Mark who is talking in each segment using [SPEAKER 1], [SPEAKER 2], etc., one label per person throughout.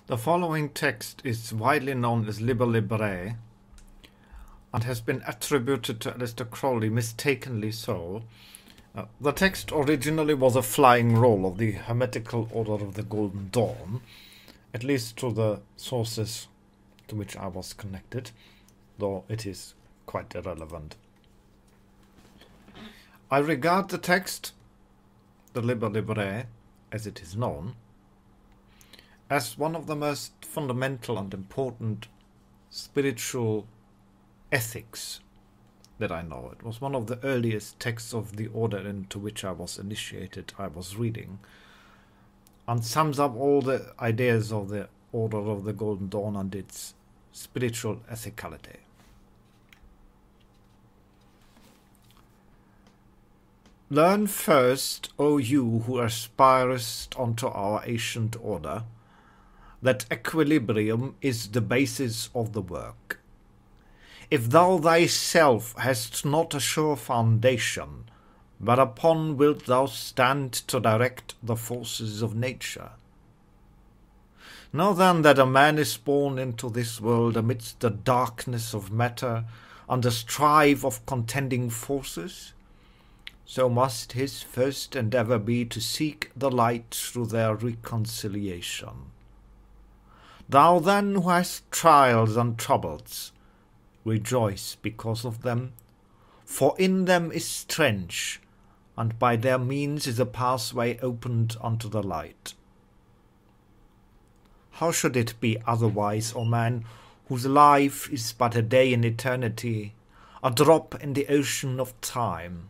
[SPEAKER 1] The following text is widely known as Liber Librae and has been attributed to Aleister Crowley, mistakenly so. The text originally was a flying roll of the Hermetical Order of the Golden Dawn, at least to the sources to which I was connected, though it is quite irrelevant. I regard the text, the Liber Librae, as it is known, as one of the most fundamental and important spiritual ethics that I know. It was one of the earliest texts of the order into which I was initiated, I was reading, and sums up all the ideas of the Order of the Golden Dawn and its spiritual ethicality. Learn first, O you who aspirest unto our ancient order, that equilibrium is the basis of the work. If thou thyself hast not a sure foundation, whereupon wilt thou stand to direct the forces of nature? Know then that a man is born into this world amidst the darkness of matter and the strife of contending forces, so must his first endeavour be to seek the light through their reconciliation. Thou then who hast trials and troubles, rejoice because of them, for in them is strength, and by their means is a pathway opened unto the light. How should it be otherwise, O man, whose life is but a day in eternity, a drop in the ocean of time?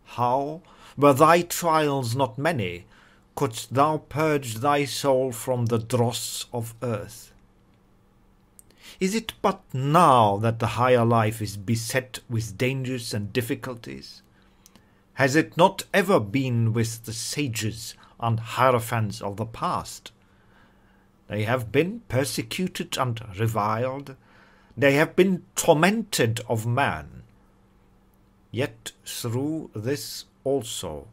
[SPEAKER 1] How, were thy trials not many, couldst thou purge thy soul from the dross of earth? Is it but now that the higher life is beset with dangers and difficulties? Has it not ever been with the sages and hierophants of the past? They have been persecuted and reviled. They have been tormented of man. Yet through this also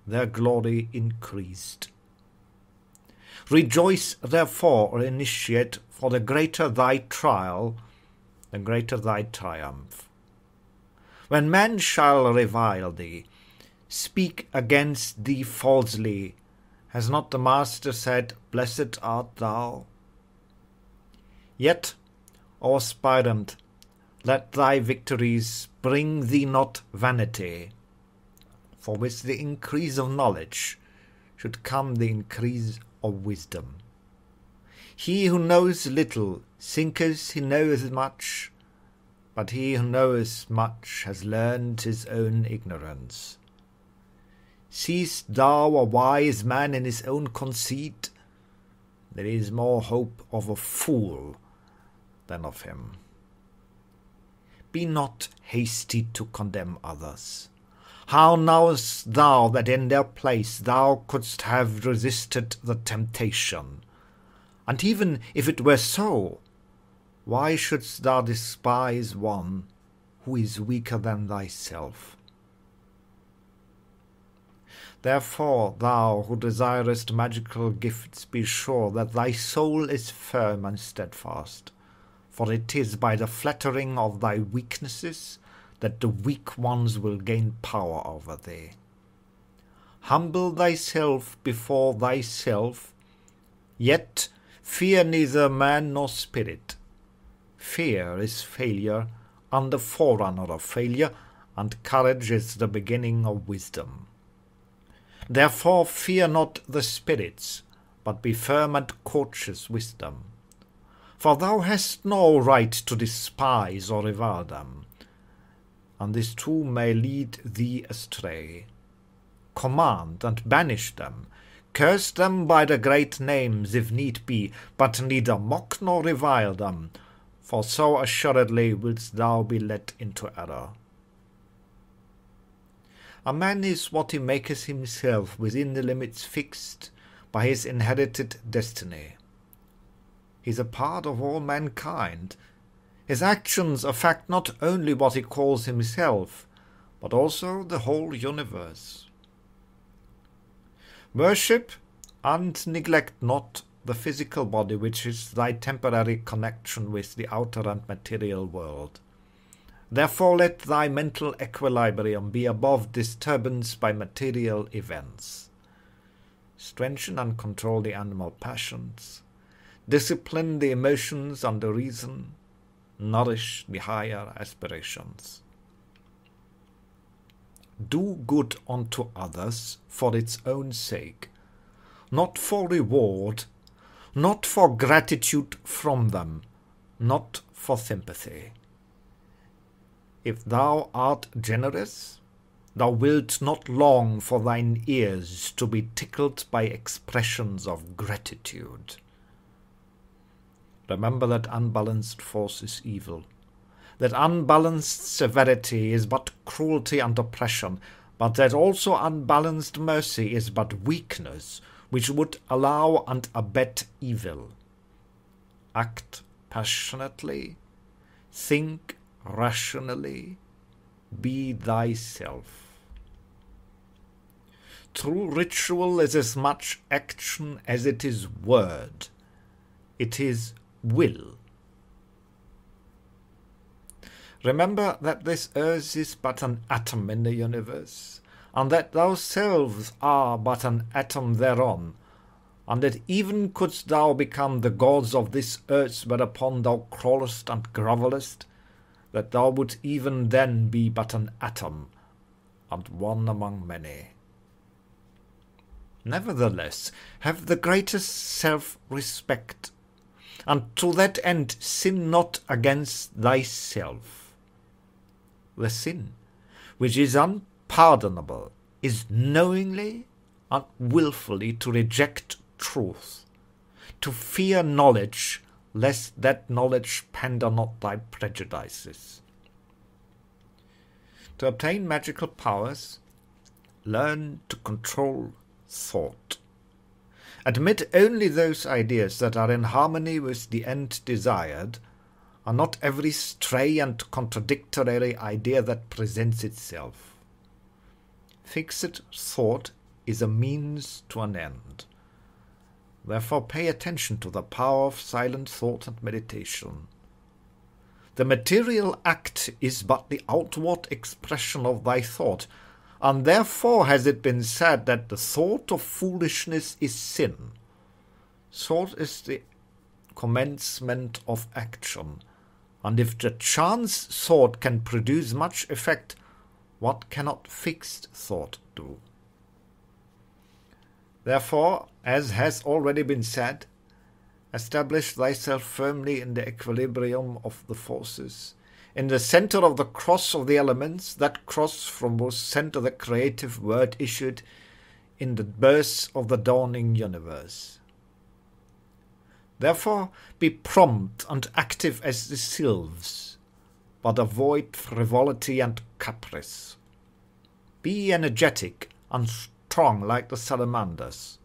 [SPEAKER 1] their glory increased. Rejoice therefore, O initiate, for the greater thy trial, the greater thy triumph. When men shall revile thee, speak against thee falsely, has not the Master said, Blessed art thou? Yet, O aspirant, let thy victories bring thee not vanity, for with the increase of knowledge should come the increase of wisdom. He who knows little thinketh he knoweth much, but he who knoweth much has learned his own ignorance. Seest thou a wise man in his own conceit? There is more hope of a fool than of him. Be not hasty to condemn others. How knowest thou that in their place thou couldst have resisted the temptation? And even if it were so, why shouldst thou despise one who is weaker than thyself? Therefore, thou who desirest magical gifts, be sure that thy soul is firm and steadfast, for it is by the flattering of thy weaknesses that the weak ones will gain power over thee. Humble thyself before thyself, yet fear neither man nor spirit. Fear is failure, and the forerunner of failure, and courage is the beginning of wisdom. Therefore fear not the spirits, but be firm and courteous with them. For thou hast no right to despise or revile them, and this too may lead thee astray. Command and banish them, curse them by the great names if need be, but neither mock nor revile them, for so assuredly wilt thou be led into error. A man is what he maketh himself within the limits fixed by his inherited destiny. He is a part of all mankind. His actions affect not only what he calls himself, but also the whole universe. Worship and neglect not the physical body, which is thy temporary connection with the outer and material world. Therefore let thy mental equilibrium be above disturbance by material events. Strengthen and control the animal passions. Discipline the emotions and the reason. Nourish the higher aspirations. Do good unto others for its own sake, not for reward, not for gratitude from them, not for sympathy. If thou art generous, thou wilt not long for thine ears to be tickled by expressions of gratitude. Remember that unbalanced force is evil, that unbalanced severity is but cruelty and oppression, but that also unbalanced mercy is but weakness, which would allow and abet evil. Act passionately, think rationally, be thyself. True ritual is as much action as it is word. It is will. Remember that this earth is but an atom in the universe, and that thyself are but an atom thereon, and that even couldst thou become the gods of this earth whereupon thou crawlest and grovellest, that thou wouldst even then be but an atom, and one among many. Nevertheless, have the greatest self-respect, and to that end sin not against thyself. The sin, which is unpardonable, is knowingly and wilfully to reject truth, to fear knowledge, lest that knowledge pander not thy prejudices. To obtain magical powers, learn to control thought. Admit only those ideas that are in harmony with the end desired, and not every stray and contradictory idea that presents itself. Fixed thought is a means to an end. Therefore pay attention to the power of silent thought and meditation. The material act is but the outward expression of thy thought, and therefore has it been said that the thought of foolishness is sin. Thought is the commencement of action, and if the chance thought can produce much effect, what cannot fixed thought do? Therefore, as has already been said, establish thyself firmly in the equilibrium of the forces, in the center of the cross of the elements, that cross from whose center the creative word issued in the birth of the dawning universe. Therefore, be prompt and active as the sylphs, but avoid frivolity and caprice. Be energetic and strong like the salamanders,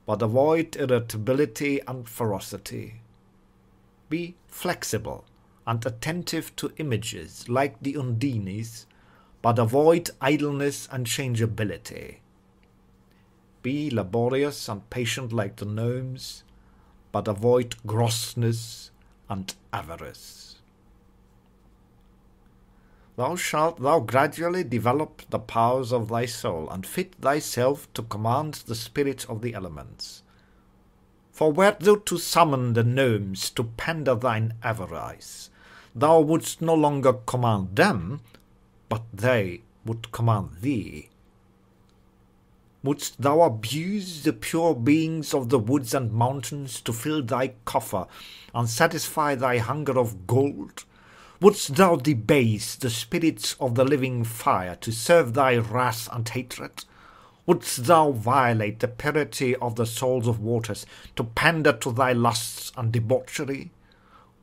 [SPEAKER 1] but avoid irritability and ferocity. Be flexible and attentive to images like the Undines, but avoid idleness and changeability. Be laborious and patient like the gnomes, but avoid grossness and avarice. Thou gradually develop the powers of thy soul, and fit thyself to command the spirit of the elements. For wert thou to summon the gnomes to pander thine avarice, thou wouldst no longer command them, but they would command thee. Wouldst thou abuse the pure beings of the woods and mountains to fill thy coffer and satisfy thy hunger of gold? Wouldst thou debase the spirits of the living fire to serve thy wrath and hatred? Wouldst thou violate the purity of the souls of waters to pander to thy lusts and debauchery?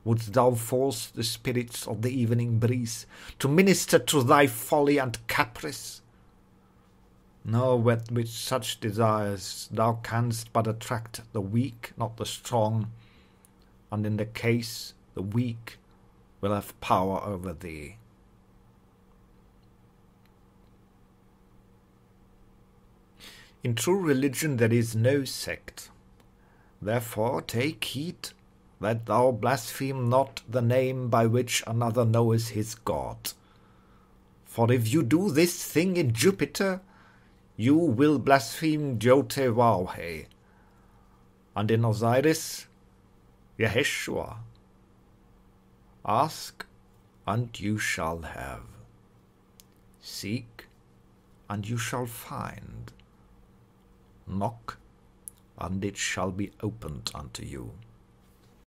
[SPEAKER 1] Wouldst thou force the spirits of the evening breeze to minister to thy folly and caprice? No, with such desires thou canst but attract the weak, not the strong, and in the case the weak will have power over thee. In true religion there is no sect. Therefore take heed that thou blaspheme not the name by which another knoweth his God. For if you do this thing in Jupiter, you will blaspheme Jotewauhe, and in Osiris, Yeshua. Ask, and you shall have. Seek, and you shall find. Knock, and it shall be opened unto you.